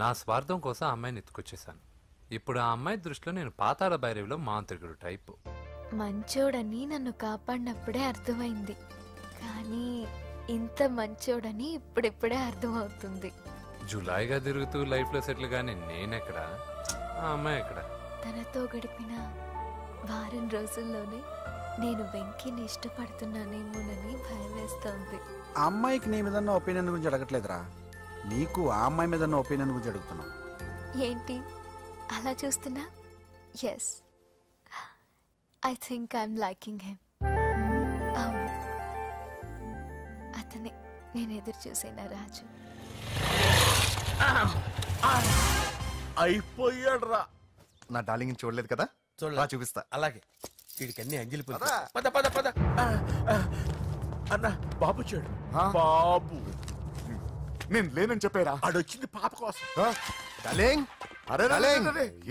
నా స్వార్థం కోసం ఆ అమ్మాయిని ఎత్తుకొచ్చేసాను. ఇప్పుడు ఆ అమ్మాయి దృష్టిలో నేను పాతాళ భైరవిలో మాంత్రికుడు టైపు. మంచోడని నన్ను కాపాడినప్పుడే అర్థమైంది, కానీ ఇంత మంచోడని ఇప్పుడిప్పుడే అర్థమవుతుంది. జులాయిగా తిరుగుతూ లైఫ్లో సెటిల్ గానీ నేనెక్కడ, ఆ అమ్మాయి ఎక్కడ? తనతో గడిపిన వారం రోజుల్లోనే నేను వెంకీని ఇష్టపడుతున్నానేమోనని భయం వేస్తోంది. ఆ అమ్మాయికి నీ మీద ఒపీనియన్ గురించి అడగట్లేదురా, నీకు ఆ అమ్మాయి మీద ఒపీనియన్ గురించి అడుగుతున్నావు. ఏంటి అలా చూస్తున్నా? Yes, I think I'm liking him. అవును, అతనే నేను ఎదురు చూసిన రాజు. అయిపోయాడు రా. నా డార్లింగ్ చూడలేదు కదా, చూపిస్తా. అలాగే వీడికి అన్ని అంజలి పద పద పద. అన్న బాబు చూడు, బాబు నేను లేనని చెప్పారా? ఆడొచ్చింది పాప కోసం.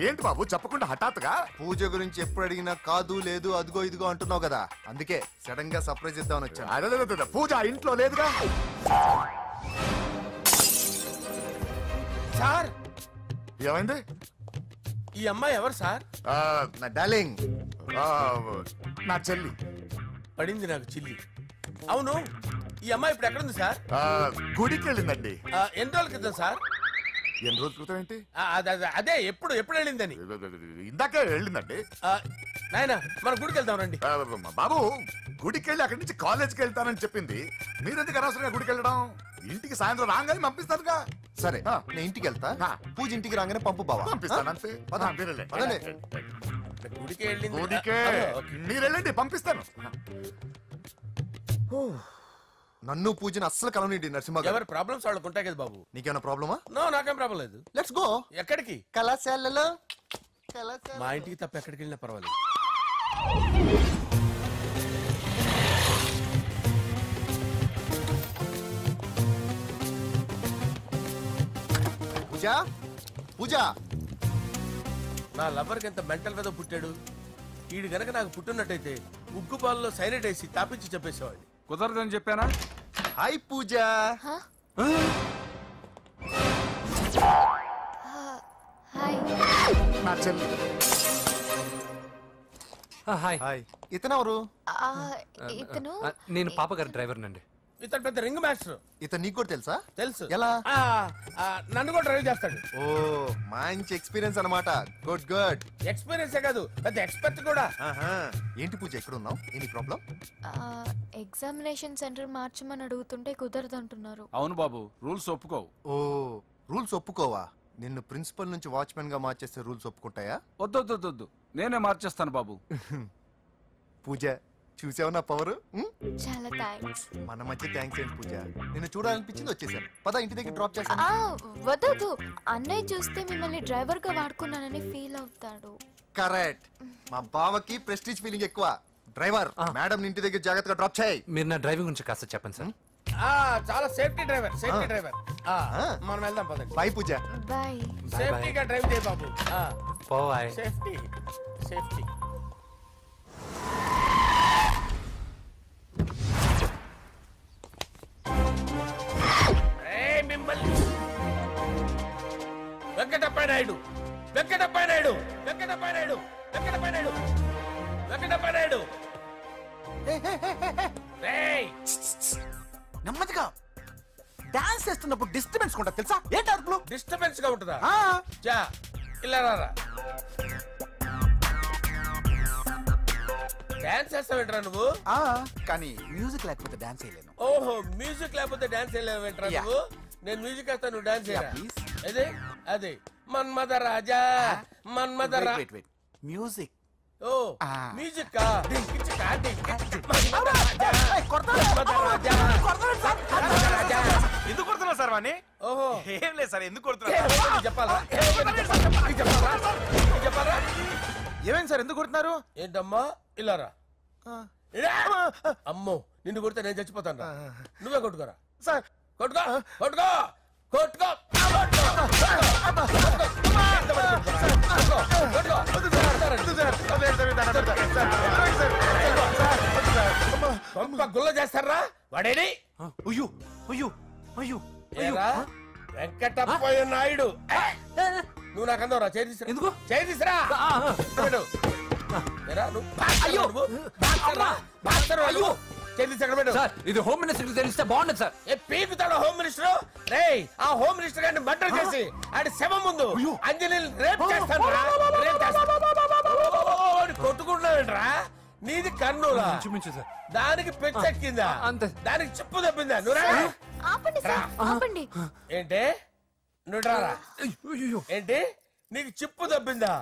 ఏంటి బాబు చెప్పకుండా హఠాత్తుగా? పూజ గురించి ఎప్పుడు అడిగినా కాదు లేదు అదిగో ఇదిగో అంటున్నావు కదా, అందుకే సడన్ గా సర్ప్రైజ్ ఇద్దామని వచ్చాను. పూజ ఇంట్లో లేదుగా. సార్ ఏమైంది? ఈ అమ్మాయి ఎవరు సార్? నా డార్లింగ్, నా చెల్లి. పడింది నాకు చిల్లి. అవును, ఈ అమ్మాయి ఇప్పుడు ఎక్కడుంది సార్? గుడికి వెళ్ళిందండి. ఎన్ని రోజుల క్రితం సార్? ఎన్ని రోజుల క్రితం ఏంటి? అదే ఎప్పుడు వెళ్ళిందని. ఇందాకే వెళ్ళిందండి. నాయన మన గుడికి వెళ్దాం రండి. బాబు గుడికి వెళ్ళి అక్కడి నుంచి కాలేజ్కి వెళ్తానని చెప్పింది. మీరెందుకు అనవసరంగా గుడికి వెళ్ళడం? ఇంటికి సాయంత్రం రాగానే పంపిస్తానుగా. సరే నేను ఇంటికి వెళ్తా, పూజ ఇంటికి రాగానే పంపు బావా. పంపిస్తాను అంతే. పదండి. గుడికే మీరు వెళ్ళండి, పంపిస్తాను. నన్ను పూజను అస్సలు కలవనండి నరసింహ గారు. ఎవరి ప్రాబ్లమ్స్ వాళ్ళకు ఉంటాయి కదా బాబు. నీకేమైనా ప్రాబ్లమా? నో, నాకేం ప్రాబ్లం లేదు. Let's go. ఎక్కడికి? కళాశాలలో. మా ఇంటికి తప్ప ఎక్కడికి వెళ్ళినా పర్వాలేదు. పూజ, పూజ. నా లవర్కి ఎంత మెంటల్ మీద పుట్టాడు. వీడు గనక నాకు పుట్టినట్టయితే ఉగ్గు పాలలో సైనట్ వేసి తాపించి చెప్పేసేవాడిని. కుదరదని చెప్పానా? హాయ్ పూజ. హాయ్. ఇతనెవరు? ఇతను నేను పాప గారి డ్రైవర్ నండి. ఇతను పెద్ద రింగ్ మాస్టర్. ఇతను నీకు కూడా తెలుసా? తెలుసు. ఎలా? నన్ను కూడా డ్రైవ్ చేస్తాడు. ఓ మంచి ఎక్స్పీరియన్స్ అన్నమాట. Good good. ఎక్స్పీరియన్సే కాదు, పెద్ద ఎక్స్పర్ట్ కూడా. ఏంటి పూజ ఎక్కడ ఉన్నావు? Any problem? ఎగ్జామినేషన్ సెంటర్ మార్చమని అడుగుతుంటే కుదరదంటున్నారు. అవును బాబు, రూల్స్ ఒప్పుకోవు. ఓ రూల్స్ ఒప్పుకోవా? నిన్ను ప్రిన్సిపల్ నుంచి వాచ్మెన్ గా మార్చేస్తే రూల్స్ ఒప్పుకుంటాయా? వద్దు, నేనే మార్చేస్తాను బాబు. పూజ చూసావు నా పవర్? చాలా థ్యాంక్స్. మన మధ్య థ్యాంక్స్ ఏంటి పూజ, నిన్ను చూడాలనిపించింది వచ్చేసాను. పద ఇంటి దగ్గర డ్రాప్ చేస్తాను. వద్దు, అన్నయ్య చూస్తే మిమ్మల్ని డ్రైవర్ గా వాడుకున్నానని ఫీల్ అవుతాడు. కరెక్ట్. మా బావకి ప్రెస్టీజ్ ఫీలింగ్ ఎక్కువ. డ్రైవర్, మేడం ఇంటి దగ్గర జాగ్రత్తగా డ్రాప్ చేయి. మీరు నా డ్రైవింగ్ గురించి కాస్త చెప్పండి సార్. చాలా సేఫ్టీ డ్రైవర్. మనం వెళ్దాం పదండి. బై పూజ. బాయ్. సేఫ్టీగా డ్రైవ్ చేయి బాబు. బాయ్. సేఫ్టీ. వెంకటప్ప నాయుడు. నెమ్మదిగా డాన్స్ చేస్తున్నప్పుడు డిస్టర్బెన్స్ కూడా తెలుసా? ఏంటి అరుపులు? డిస్టర్బెన్స్ గా ఉంటుందా? ఇలా రారా. డాన్స్ చేస్తావేంట్రా నువ్వు? కానీ మ్యూజిక్ లేకపోతే డాన్స్ చేయలేను. ఓహో, మ్యూజిక్ లేకపోతే డాన్స్ చేయలేవేంట్రా నువ్వు? నేను మ్యూజిక్ వేస్తా, నువ్వు డాన్స్ చేయరా. అదే మన్మథ రాజా. మ్యూజిక్. ఓ మ్యూజిక్ కా? ఎందుకు కొడుతున్నా సార్ వాణ్ణి? ఓహో, ఏం లేదు సార్. ఎందుకు కొడుతున్నా చెప్పాలా? ఏమైంది సార్? ఎందుకు కొడుతున్నారు? ఏంటమ్మా ఇలారా. అమ్మో, నిన్ను కొడితే నేను చచ్చిపోతాను. నువ్వే కొట్టుకోరా సార్. కొట్టుకో. గుల్ల చేస్తారా వాడేని? వెంకటప్పయ్య నాయుడు. నువ్వు నాకు అందవరా? చేతిసిరా. ఇది హోమ్ మినిస్టర్ తెలిస్తే బాగుండదు సార్. పీకుతాడు హోమ్ మినిస్టర్. ఆ హోమ్ మినిస్టర్ గారిని మర్డర్ చేసి ఆడి శవం ముందు అంజలి రేప్ చేస్తాను. కొట్టుకుంటున్నావేంట్రా? నీది కన్నులా? దానికి పెచ్చెక్కిందా? దానికి చిప్పు తప్పిందా? ఏంటి? నువ్వు రారా. ఏంటి? నీకు చిప్పు తప్పిందా?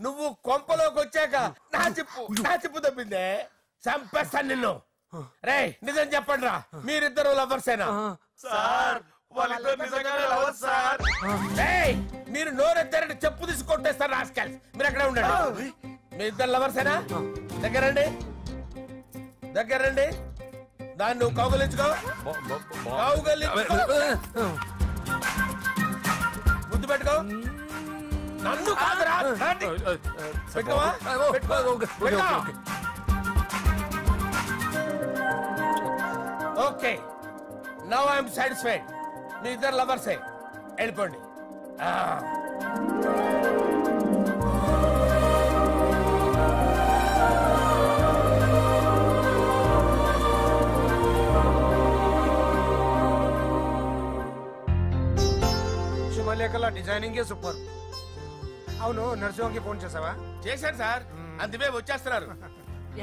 నువ్వు కొంపలోకి వచ్చాక నా చిప్పు తప్పిందే. చంపేస్తాను నిన్ను. రేయ్ నిజం చెప్పండి రా, మీరిద్దరు లవర్సేనా? మీరు నోరెత్తారంటే చెప్పు తీసి కొట్టేస్తారు రాస్కల్స్. మీరు అక్కడే ఉండండి. మీ ఇద్దరు లవర్సేనా? దగ్గరండి. దాన్ని నువ్వు కౌగలించుకో. ముద్దు పెట్టుకో. నన్ను కాదురా. పెట్టుకోవా? Okay, now I'm satisfied. మీ ఇద్దరు లవర్సే, వెళ్ళిపోండి. శుభలేఖల డిజైనింగ్ సూపర్. అవును, నరసింహకి ఫోన్ చేసావా? చేశాను సార్, అందుకే వచ్చేస్తున్నారు.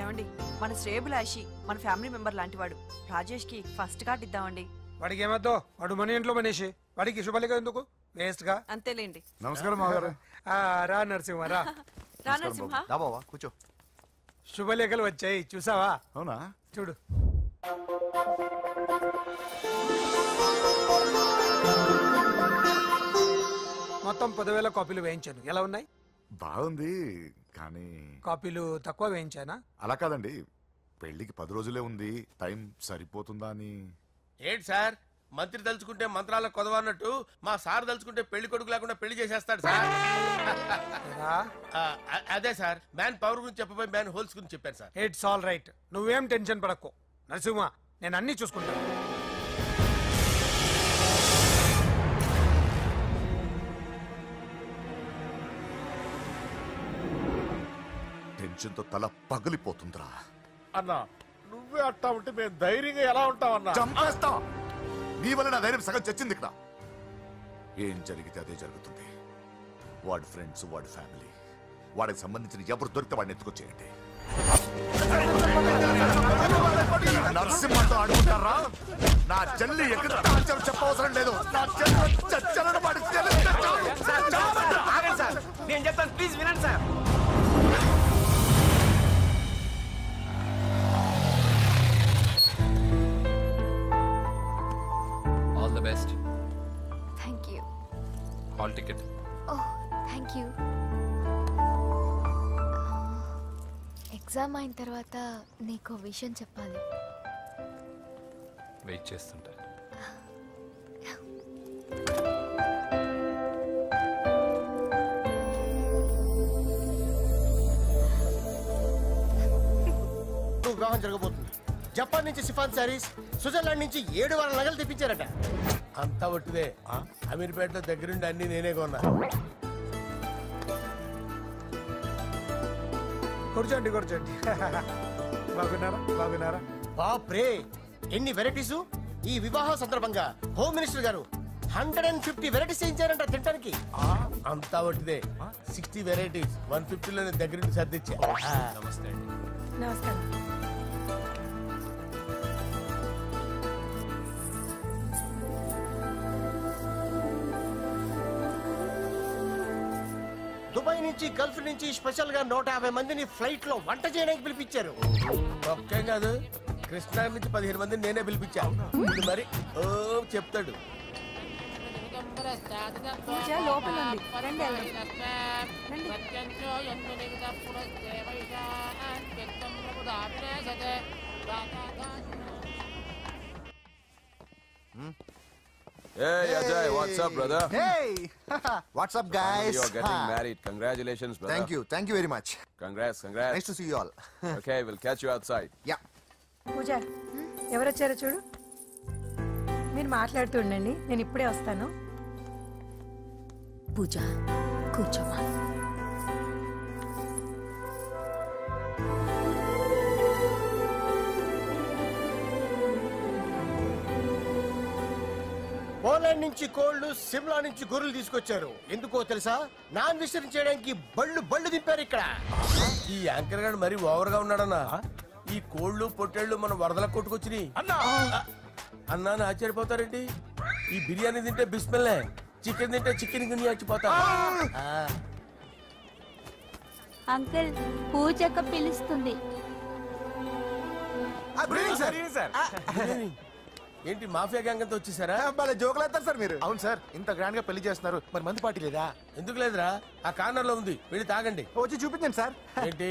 ఏమండి, మన శ్రేయభిలాషి మన ఫ్యామిలీ మెంబర్ లాంటి వాడు. రాజేష్ కి ఫస్ట్ కార్డ్ ఇద్దామండి. వాడికి ఏమద్దో వాడు మన ఇంట్లో మనిషి వాడికి శుభలేఖ ఎందుకు వేస్ట్ గా. అంతేలేండి. నమస్కారం మామగారు. రా నరసింహ రా. రా నరసింహ. రా బావా కూర్చో. శుభలేఖలు వచ్చాయి చూసావా? అవునా? చూడు. మొత్తం 10,000 కాపీలు వేయించాను. ఎలా ఉన్నాయి? బాగుంది కానీ కాపీలు తక్కువ వేయించానా? అలా కాదండి, పెళ్లికి 10 రోజులే ఉంది, టైం సరిపోతుందా అని. ఏంటి సార్, మంత్రి తలుచుకుంటే మంత్రాలకు కొదవన్నట్టు మా సార్ తలుచుకుంటే పెళ్లి కొడుకు లేకుండా పెళ్లి చేసేస్తాడు సార్. అదే సార్, మ్యాన్ పవర్ గురించి చెప్పబోయి మ్యాన్ హోల్స్ గురించి చెప్పాను సార్. ఇట్స్ ఆల్ రైట్, నువ్వేం టెన్షన్ పడకు నరసింహ, నేను అన్ని చూసుకుంటాను. టెన్షన్తో తల పగిలిపోతుందిరా. అన్నా నువ్వే అట్టా ఉంటే మేము ధైర్యంగా ఎలా ఉంటామన్నా? చంపేస్తా. నీ వల్ల నా ధైర్యం సగం చచ్చింది ఇక్కడ. ఏం జరిగితే అదే జరుగుతుంది. వాడి ఫ్రెండ్స్, వాడి ఫ్యామిలీ, వాడికి సంబంధించిన ఎవరు దొరికితే వాడిని ఎత్తుకొచ్చేయండి. నరసింహతో ఆడుకుంటారా? నా చెల్లి ఎక్కడ చెప్పవసరం లేదు. నా చెల్లి చచ్చలను వాడి నేను చెప్తాను, ప్లీజ్ వినండి sir. All the best. Thank you. Hall ticket. Oh thank you. Exam అయిన తర్వాత నీకు విషయం చెప్పాలి. వెయిట్ చేస్తుంటా. వివాహం జరగబోతుంది. జపాన్ నుంచి సిఫాన్ శారీస్, స్విట్జర్లాండ్ నుంచి 7 వారాల నగలు తెప్పించారట. అంతా ఒట్టిదే. అమీర్పేటలో దగ్గరుండి అన్ని నేనే కొన్నా. కూర్చోండి కూర్చోండి. బాగున్నారా? బాగున్నారా? బాప్రే, ఎన్ని వెరైటీస్! ఈ వివాహం సందర్భంగా హోమ్ మినిస్టర్ గారు 150 వెరైటీస్ చేయించారంట తినడానికి. అంతా ఒట్టిదే. 60 వెరైటీస్ 150లో దగ్గరుండి సర్దిచ్చా. నమస్తే అండి. నమస్కారం. దుబాయ్ నుంచి, గల్ఫ్ నుంచి స్పెషల్ గా 150 మందిని ఫ్లైట్ లో వంట చేయడానికి పిలిపించారు. ఒక్కేం కాదు, కృష్ణా నుంచి 15 మందిని నేనే పిలిపించా. మరి ఓ చెప్తాడు. పూజ లోపల ఉంది. రండి వెళ్దాం. Hey Ajay, what's up, brother? Hey, what's up, guys? You're getting married. Congratulations, brother. Thank you very much. Congrats. Nice to see you all. Okay, we'll catch you outside. Yeah. పూజ ఎవరొచ్చారో చూడు. మీరు మాట్లాడుతూ ఉండండి, నేను ఇప్పుడే వస్తాను. పూజ కూర్చోమా. పోలాండ్ నుంచి కోళ్లు, సిమ్లా నుంచి గొర్రెలు తీసుకొచ్చారు. ఎందుకో తెలుసా? నాన్ వెజిటేరియన్ చేయడానికి బళ్ళు దింపారు ఇక్కడ. ఈ యాంకర్ గారు మరి ఓవర్ గా ఉన్నాడన్నా. ఈ కోళ్లు పొట్టేళ్లు మనం వరదలకు కొట్టుకొచ్చినాయి అన్నా ఆశ్చర్యపోతారేంటి? ఈ బిర్యానీ తింటే బిస్మిల్లే, చికెన్ తింటే చికెన్ గిన్నె చచ్చిపోతా. అంకుల్ పూజక్క పిలుస్తుంది. ఏంటి మాఫియా గ్యాంగ్ అంతా వచ్చేసారా? జోకులు వేస్తారు సార్ మీరు. అవును సార్, ఇంత గ్రాండ్ గా పెళ్లి చేస్తున్నారు, మరి మంది పార్టీ లేదా? ఎందుకు లేదురా, ఆ కార్నర్ లో ఉంది, వెళ్ళి తాగండి. వచ్చి చూపించండి సార్. ఏంటి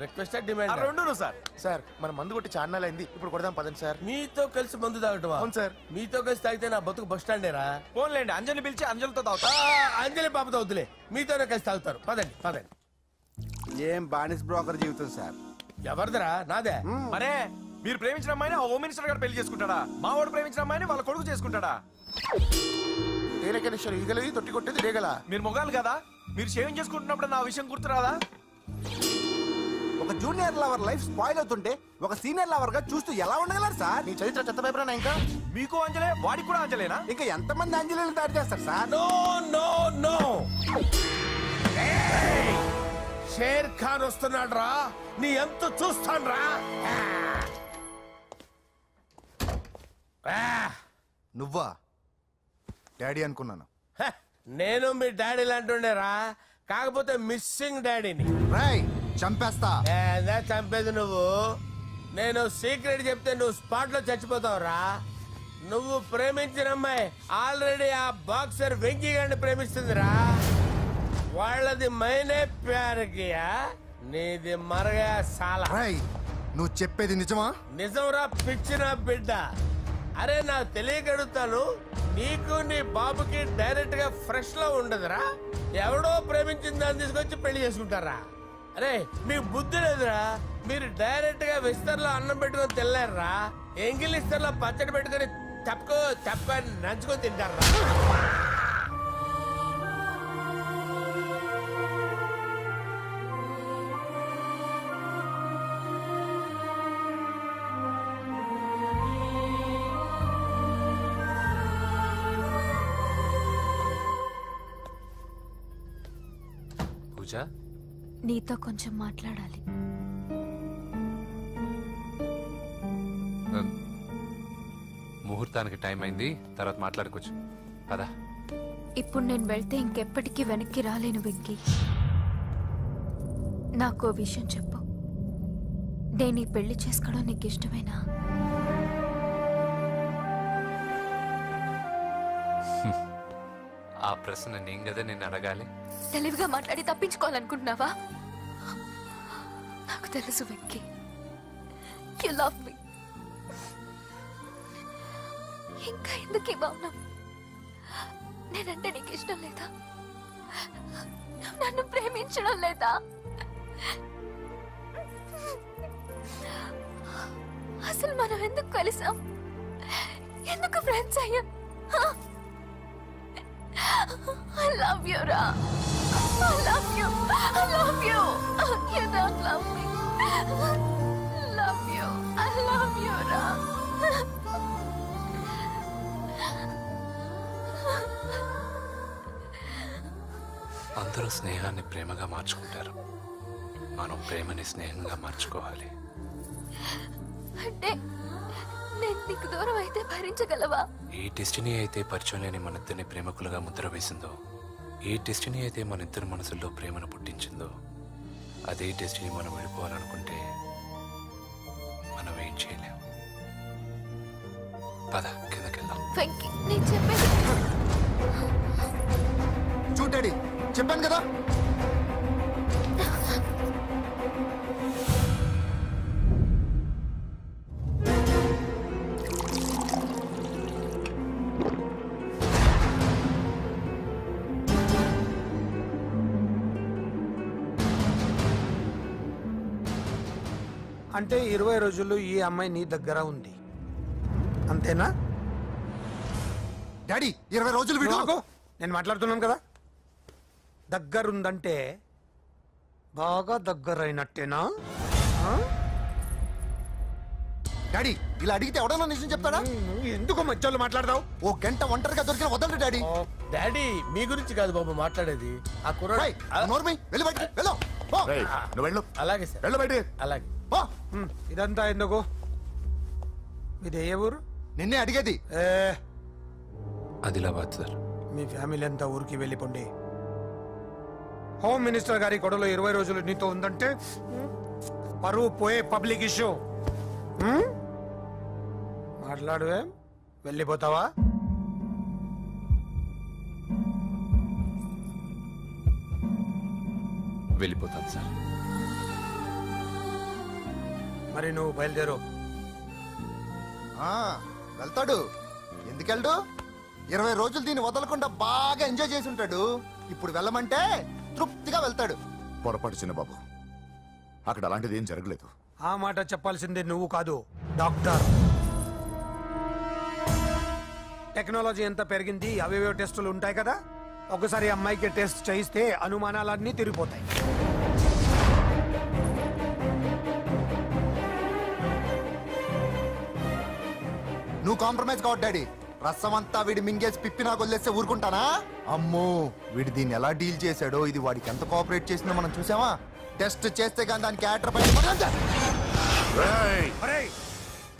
రిక్వెస్ట్ డిమాండ్? రెండు సార్. సార్ మన మందు కొట్టి చాన్నాలు అయింది, ఇప్పుడు కొడదాం పదండి సార్. మీతో కలిసి మందు తాగటం? అవును సార్. మీతో కలిసి తాగితే నా బతుకు బస్ స్టాండేరా? ఫోన్లేండి, అంజలి పిలిచి అంజలితో తాగుతా. అంజలి పాపతో వద్దులే, మీతోనే కలిసి తాగుతారు. పదండి పదండి. ఏం బానిస్ బ్రోకర్ జీవితం సార్. ఎవరిదరా? నాదే. మరే మీరు ప్రేమించిన అమ్మాయిని ఆ హోమ్ మినిస్టర్ గారు పెళ్లి చేసుకుంటాడా? మా వాడు ప్రేమించిన అమ్మాయిని వాళ్ళ కొడుకు చేసుకుంటాడా? ఈగలది తొట్టి కొట్టేది రేగల. మీరు మొగాలు కదా, మీరు షేవింగ్ చేసుకుంటున్నప్పుడు నా విషయం గుర్తురాదా? ఒక జూనియర్ లవర్ లైఫ్ స్పాయిల్ అవుతుంటే ఒక సీనియర్ లవర్ గా చూస్తూ ఎలా ఉండగలరు సార్? నీ చరిత్ర చెత్త పేపరేనా? ఇంకా మీకు అంజలే, వాడికి కూడా అంజలేనా? ఇంకా ఎంతమంది అంజలిని దాడి చేస్తారు sir? No no no, Sher Khan వస్తున్నాడు రా, నీ ఎంత చూస్తాను రా. నువ్వా? డాడీ అనుకున్నాను. నేను మీ డాడీ లాంటుండేరా, కాకపోతే మిస్సింగ్ డాడీని. చంపేస్తా. చంపేది నువ్వు. నేను సీక్రెట్ చెప్తే నువ్వు స్పాట్ లో చచ్చిపోతావురా. నువ్వు ప్రేమించిన అమ్మాయి ఆల్రెడీ ఆ బాక్సర్ వెంకీ గారిని ప్రేమిస్తుందిరా. వాళ్ళది మైనే ప్యార్ కియా, నీది మరగా సాలా. నువ్వు చెప్పేది నిజమా? నిజంరా పిచ్చిన బిడ్డ. అరే నాకు తెలియగడుగుతాను, నీకు నీ బాబుకి డైరెక్ట్ గా ఫ్రెష్ లో ఉండదురా. ఎవడో ప్రేమించిన దాన్ని తీసుకొచ్చి పెళ్లి చేసుకుంటారా? అరే మీకు బుద్ధి లేదురా. మీరు డైరెక్ట్ గా విస్తర్లో అన్నం పెట్టుకొని తినలేరురా. ఎంగిల్ ఇస్తర్లో పచ్చడి పెట్టుకొని తప్పుకొని నంచుకొని తింటారా? పూజ, నీతో కొంచెం మాట్లాడాలి. ముహూర్తానికి టైం అయింది, తర్వాత మాట్లాడుకోవచ్చు. పదా. ఇప్పుడు నేను వెళ్తే ఇంకెప్పటికీ వెనక్కి రాలేను వెంకీ. నాకు విషయం చెప్పు. నేను ఈ పెళ్లి చేసుకోవడం నీకు ఇష్టమేనా? ఆ ప్రశ్న నేను కదా నిన్ను అడగాలి. తెలివిగా మాట్లాడి తప్పించుకోవాలనుకుంటున్నావా? నాకు తెలుసు వెంకీ, యు లవ్ మీ. ఇంకా ఎందుకు ఈ మౌనం? నేనంటే నీకు ఇష్టం లేదా? నన్ను ప్రేమించడం లేదా? అసలు మనం ఎందుకు కలిసాం? ఎందుకు ఫ్రెండ్స్ అయ్యాం? I love you, Ra. I love you. I love you. You don't love me. Love you. I love you, Ra. అందరూ స్నేహాన్ని ప్రేమగా మార్చుకుంటారు. మనం ప్రేమని స్నేహంగా మార్చుకోవాలి. అంటే నేను నీకు దూరం అయితే భరించగలవా? ఏ డెస్టినీ అయితే పరిచయం లేని మన ఇద్దరిని ప్రేమకులుగా ముద్ర వేసిందో, ఏ డెస్టినీ అయితే మన ఇద్దరి మనసుల్లో ప్రేమను పుట్టించిందో, అదే డెస్టినీ మనం వెళ్ళిపోవాలనుకుంటే మనం ఏం చేయలేం. పద కిందకెళ్దాం. వెంకీ, నేను చెప్పేది చూడండి, చెప్పాను కదా. అంటే 20 రోజులు ఈ అమ్మాయి నీ దగ్గర ఉంది, అంతేనా? డాడీ 20 రోజులు వీడు. నేను మాట్లాడుతున్నాను కదా. దగ్గరుందంటే బాగా దగ్గరైనట్టేనా? డాడీ ఇలా అడిగితే ఎవడన్నా నిజం చెప్తాడా? ఎందుకు మధ్యలో మాట్లాడదావు? ఓ గంట ఒంటరిగా దొరికిన వదలండి డాడీ. డాడీ మీ గురించి కాదు బాబు మాట్లాడేది. ఆ కుర్రాడు అలాగే సార్, వెళ్ళు బయటికి. అలాగే. ఇదంతా ఎందుకు? మీది ఏ ఊరు? నిన్నే అడిగేది. ఆదిలాబాద్ సార్. మీ ఫ్యామిలీ అంతా ఊరికి వెళ్ళిపోండి. హోమ్ మినిస్టర్ గారి గొడవలో 20 రోజులు నీతో ఉందంటే పరువు పోయే పబ్లిక్ ఇష్యూ. మాట్లాడువే, వెళ్ళిపోతావా? వెళ్ళిపోతాను సార్. మరి నువ్వు బయలుదేరు. వెళ్తాడు. ఎందుకెళ్ళడు? 20 రోజులు దీన్ని వదలకుండా బాగా ఎంజాయ్ చేసి ఉంటాడు. ఇప్పుడు వెళ్ళమంటే తృప్తిగా వెళ్తాడు. పొరపాటు చిన్న బాబు, అక్కడ అలాంటిది ఏం జరగలేదు. ఆ మాట చెప్పాల్సిందే నువ్వు కాదు, డాక్టర్. టెక్నాలజీ ఎంత పెరిగింది, అవేవో టెస్టులు ఉంటాయి కదా. ఒకసారి అమ్మాయికి టెస్ట్ చేయిస్తే అనుమానాలన్నీ తిరిగిపోతాయి. నువ్వు కాంప్రమైజ్ కావద్దు డాడీ. రసం అంతా వీడి మింగేసి పిప్పి నాకు వదిలేస్తే ఊరుకుంటానా? అమ్మో, వీడు దీన్ని ఎలా డీల్ చేశాడో, ఇది వాడికి ఎంత కోఆపరేట్ చేసిందో మనం చూసావా? టెస్ట్ చేస్తే కానీ దానికి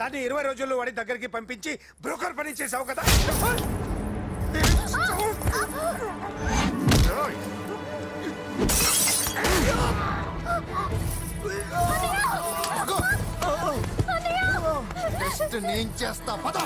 దాన్ని 20 రోజుల్లో వాడి దగ్గరికి పంపించి బ్రోకర్ పని చేసావు కదా. నేను చేస్తా పద.